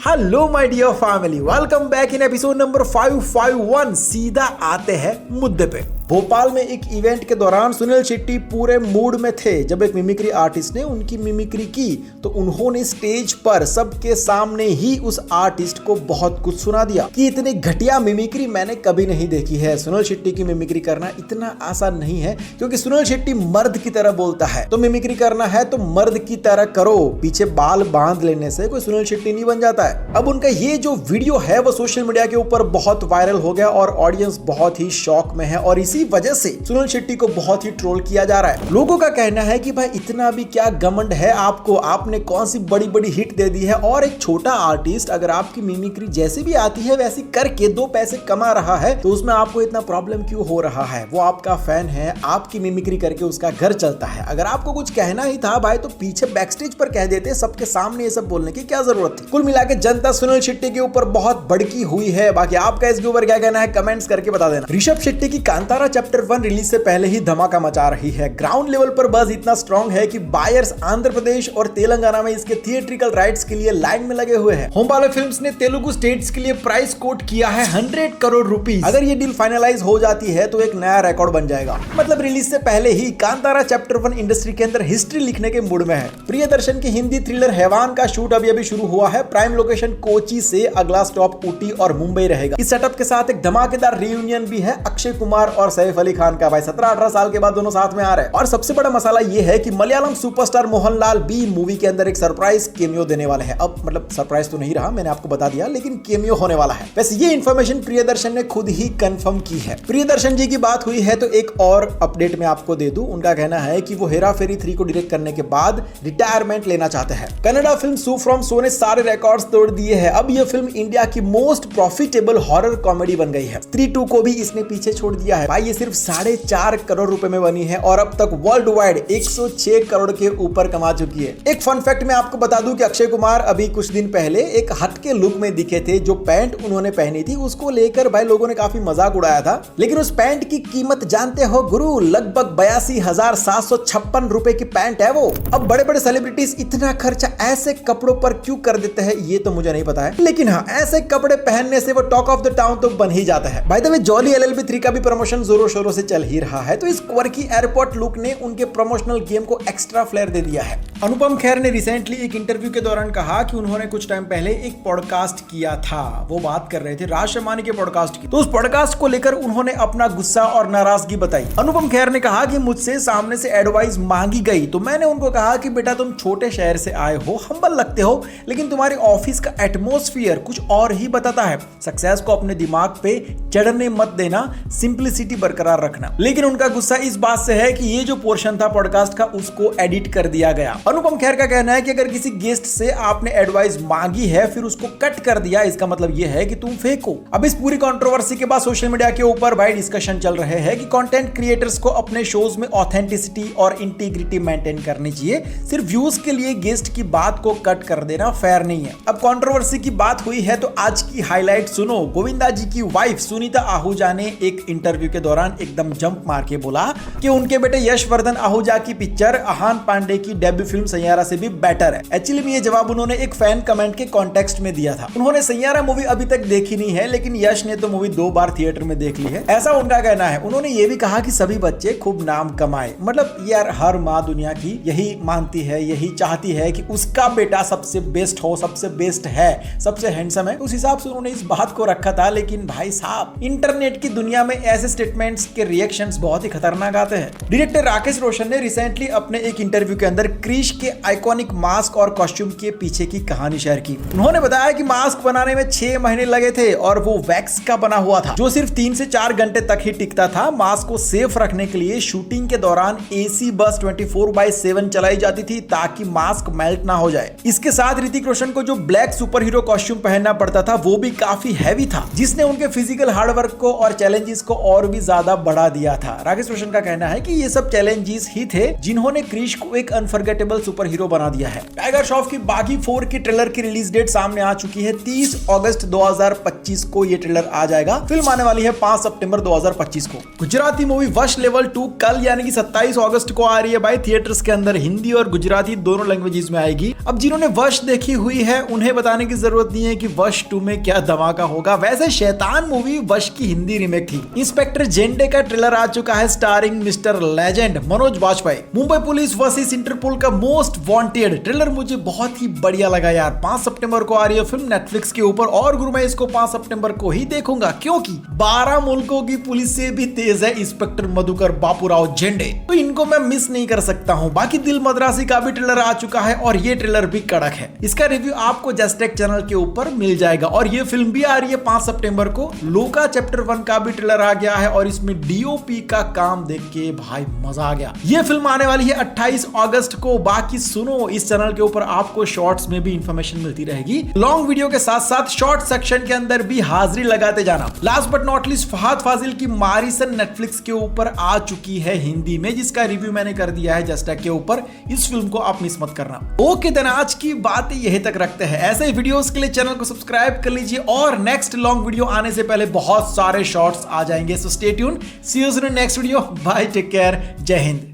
Hello my dear family, welcome back in episode number 551। सीधा आते हैं मुद्दे पे। भोपाल में एक इवेंट के दौरान सुनील शेट्टी पूरे मूड में थे। जब एक मिमिक्री आर्टिस्ट ने उनकी मिमिक्री की तो उन्होंने स्टेज पर सबके सामने ही उस आर्टिस्ट को बहुत कुछ सुना दिया कि इतनी घटिया मिमिक्री मैंने कभी नहीं देखी है। सुनील शेट्टी की मिमिक्री करना इतना आसान नहीं है, क्योंकि सुनील शेट्टी मर्द की तरह बोलता है। तो मिमिक्री करना है तो मर्द की तरह करो, पीछे बाल बांध लेने से कोई सुनील शेट्टी नहीं बन जाता है। अब उनका ये जो वीडियो है वो सोशल मीडिया के ऊपर बहुत वायरल हो गया और ऑडियंस बहुत ही शॉक में है और इसी वजह से सुनील शेट्टी को बहुत ही ट्रोल किया जा रहा है। लोगों का कहना है कि भाई इतना भी क्या घमंड है आपको, आपने कौन सी बड़ी बड़ी हिट दे दी है और एक छोटा आर्टिस्ट अगर आपकी मिमिक्री जैसी भी आती है वैसी करके 2 पैसे कमा रहा है तो उसमें आपको इतना प्रॉब्लम क्यों हो रहा है। वो आपका फैन है, आपकी मिमिक्री करके उसका घर चलता है। अगर आपको कुछ कहना ही था भाई तो पीछे बैक स्टेज पर कह देते, सबके सामने ये सब बोलने की क्या जरूरत थी। कुल मिला के जनता सुनील शेट्टी के ऊपर बहुत भड़की हुई है। बाकी आपका इसके ऊपर क्या कहना है कमेंट्स करके बता देना। ऋषभ शेट्टी की कांतारा चैप्टर 1 रिलीज से पहले ही धमाका मचा रही है। ग्राउंड लेवल पर बज़ इतना स्ट्रांग है कि बायर्स आंध्र प्रदेश और तेलंगाना में इसके थिएट्रिकल राइट्स के लिए लाइन में लगे हुए हैं। होमबाले फिल्म्स ने तेलुगु स्टेट्स के लिए प्राइस कोट किया है 100 करोड़ रुपीस। अगर ये डील फाइनलाइज हो जाती है तो एक नया रिकॉर्ड बन जाएगा। मतलब रिलीज से पहले ही कांतारा चैप्टर 1 इंडस्ट्री के अंदर हिस्ट्री लिखने के मूड में है। प्रियदर्शन की हिंदी थ्रिलर हैवान का शूट अभी शुरू हुआ है। प्राइम लोकेशन कोची से अगला स्टॉप ऊटी और मुंबई रहेगा। इस सेटअप के साथ एक धमाकेदार रियूनियन भी है अक्षय कुमार और सैफ अली खान का। भाई 17-18 साल के बाद दोनों साथ में आ रहे हैं। और सबसे बड़ा मसाला ये है कि मलयालम सुपरस्टार मोहनलाल भी मूवी के अंदर एक सरप्राइज केमियो देने वाले हैं। अब मतलब सरप्राइज तो नहीं रहा, मैंने आपको बता दिया, लेकिन केमियो होने वाला है। वैसे ये इन्फॉर्मेशन प्रियदर्शन ने खुद ही कंफर्म की है। प्रियदर्शन जी की बात हुई है तो एक और अपडेट मैं आपको दे दूं। उनका कहना है कि वो हेरा फेरी 3 को डायरेक्ट करने के बाद रिटायरमेंट लेना चाहते हैं। कन्नड़ा फिल्म सू फ्रॉम सो ने सारे रिकॉर्ड्स तोड़ दिए हैं। अब यह फिल्म इंडिया की मोस्ट प्रॉफिटेबल हॉरर कॉमेडी बन गई है। स्त्री 2 को भी इसने पीछे छोड़ दिया है। भाई ये सिर्फ 4.5 करोड़ रुपए में बनी है और अब तक वर्ल्ड वाइड 106 करोड़ के ऊपर कमा चुकी है। एक फन फैक्ट मैं आपको बता दूं कि अक्षय कुमार अभी कुछ दिन पहले एक हटके लुक में दिखे थे। जो पैंट उन्होंने पहनी थी उसको लेकर भाई लोगों ने काफी मजाक उड़ाया था, लेकिन उस पैंट की कीमत जानते हो गुरु? लगभग 82,756 रुपए की पैंट है वो। अब बड़े बड़े सेलिब्रिटीज इतना खर्चा ऐसे कपड़ों पर क्यों कर देते हैं ये तो मुझे नहीं पता है, लेकिन हाँ ऐसे कपड़े पहनने से वो टॉक ऑफ द टाउन तो बन ही जाता है। By the way jolly LLB 3 का भी प्रमोशन जोरों शोरों से चल ही रहा है, तो इस क्वर्की एयरपोर्ट लुक ने उनके प्रमोशनल गेम को एक्स्ट्रा फ्लेयर दे दिया है। अनुपम खेर ने रिसेंटली एक इंटरव्यू के दौरान कहा कि उन्होंने कुछ टाइम पहले एक पॉडकास्ट किया था। वो बात कर रहे थे राज शर्मानी के पॉडकास्ट की। तो उस पॉडकास्ट को लेकर उन्होंने अपना गुस्सा और नाराजगी बताई। अनुपम खेर ने कहा कि मुझसे सामने से एडवाइस मांगी गई तो मैंने उनको कहा कि बेटा तुम छोटे शहर से आए हो, हम्बल लगते हो, लेकिन तुम्हारे ऑफिस का एटमॉस्फेयर कुछ और ही बताता है। सक्सेस को अपने दिमाग पे चढ़ने मत देना, सिंप्लिसिटी बरकरार रखना। लेकिन उनका गुस्सा इस बात से है कि ये जो पोर्शन था पॉडकास्ट का उसको एडिट कर दिया गया। अनुपम खेर का कहना है कि अगर किसी गेस्ट से आपने एडवाइस मांगी है फिर उसको कट कर दिया, इसका मतलब ये है कि तुम फेक हो। अब इस पूरी कंट्रोवर्सी के बाद सोशल मीडिया के ऊपर भाई डिस्कशन चल रहे हैं कि कंटेंट क्रिएटर्स को अपने शोज में ऑथेंटिसिटी और इंटीग्रिटी मेंटेन करनी चाहिए। सिर्फ व्यूज के लिए गेस्ट की बात को कट कर देना फेयर नहीं है। अब कंट्रोवर्सी की बात हुई है तो आज की हाईलाइट सुनो। गोविंदा जी की वाइफ सुनीता आहूजा ने एक इंटरव्यू के दौरान एकदम जंप मार के बोला कि उनके बेटे यशवर्धन आहूजा की पिक्चर अहान पांडे की डेब्यू फिल्म सैयारा से भी बेटर है। एक्चुअली में ये जवाब उन्होंने एक फैन कमेंट के कॉन्टेक्स्ट में दिया था। उन्होंने सैयारा मूवी अभी तक देखी नहीं है, लेकिन यश ने तो मूवी 2 बार थिएटर में देख ली है, ऐसा उनका कहना है। उन्होंने ये भी कहा कि सभी बच्चे खूब नाम कमाए। मतलब यार हर माँ दुनिया की यही मानती है, यही चाहती है कि उसका बेटा सबसे बेस्ट हो, सबसे बेस्ट है, सबसे हैंडसम है। उस हिसाब से उन्होंने इस बात को रखा था। लेकिन भाई साहब इंटरनेट की दुनिया में ऐसे स्टेटमेंट्स के रिएक्शंस बहुत ही खतरनाक आते हैं। डायरेक्टर राकेश रोशन ने रिसेंटली अपने एक इंटरव्यू के अंदर क्रिश के आइकॉनिक मास्क और कॉस्ट्यूम के पीछे की कहानी शेयर की। उन्होंने बताया कि मास्क बनाने में 6 महीने लगे थे और वो वैक्स का बना हुआ था जो सिर्फ 3 से 4 घंटे तक ही टिकता था। मास्क को सेफ रखने के लिए शूटिंग के दौरान AC बस 24/7 चलाई जाती थी ताकि मास्क मेल्ट ना हो जाए। इसके साथ ऋतिक रोशन को जो ब्लैक सुपर हीरो कॉस्ट्यूम पहनना पड़ता था वो भी काफी हैवी था, जिसने उनके फिजिकल हार्डवर्क को और चैलेंजेस को और भी ज्यादा बढ़ा दिया था। राकेश रोशन का कहना है कि ये सब चैलेंजेस ही थे जिन्होंने क्रिश को एक अनफॉरगेटेबल सुपर हीरो बना दिया है। टाइगर श्रॉफ की बागी 4 की ट्रेलर की रिलीज डेट सामने आ चुकी है। 30 अगस्त 2025 को ये ट्रेलर आ जाएगा। फिल्म आने वाली है 5 सितंबर 2025 को। गुजराती मूवी वश लेवल 2 कल यानी कि 27 अगस्त को आ रही है भाई थिएटर्स के अंदर। हिंदी और गुजराती दोनों लैंग्वेजेस में आएगी। अब जिन्होंने वश देखी हुई है उन्हें बताने की जरूरत नहीं है कि वश 2 में क्या धमाका होगा। वैसे शैतान मूवी वश की हिंदी रीमेक थी। इंस्पेक्टर जेंडे का ट्रेलर आ चुका है starring mister legend Manoj Bajpayee. Mumbai police versus Interpol का मोस्ट वांटेड ट्रेलर मुझे बहुत ही बढ़िया लगा यार। 5 सितंबर को आ रही है फिल्म नेटफ्लिक्स के ऊपर और गुरु मैं इसको 5 सितंबर को ही देखूंगा क्योंकि 12 मुल्कों की पुलिस से भी तेज है इंस्पेक्टर मधुकर बापूराव जेंडे, तो इनको मैं मिस नहीं कर सकता हूं। बाकी दिल मद्रासी का भी ट्रेलर आ चुका है और ये ट्रेलर भी कड़क है। इसका रिव्यू आपको जस्ट टेक चैनल के ऊपर मिल जाएगा। और ये फिल्म भी आ रही है 5 सितंबर को। लोका चैप्टर 1 का भी ट्रेलर आ गया है और इसमें डीओपी का काम देख के भाई मजा आ गया। ये फिल्म आने वाली है 28 अगस्त को। बाकी सुनो, इस चैनल के ऊपर आपको शॉर्ट्स में भी इंफॉर्मेशन मिलती रहेगी। लॉन्ग वीडियो के साथ साथ शॉर्ट सेक्शन के अंदर भी हाजिरी लगाते जाना। Last but not least Fahadh Faasil की मारिसन नेटफ्लिक्स के ऊपर आ चुकी है हिंदी में, जिसका रिव्यू मैंने कर दिया है जस्ट टेक के ऊपर। इस फिल्म को आप मिस मत करना। ओके देन आज की बात यहीं तक रखते हैं। ऐसे ही वीडियोस के लिए चैनल को सब्सक्राइब कर लीजिए और नेक्स्ट लॉन्ग वीडियो आने से पहले बहुत सारे शॉर्ट्स आ जाएंगे। So stay tuned, see you soon in next video. Bye, take care, Jai Hind.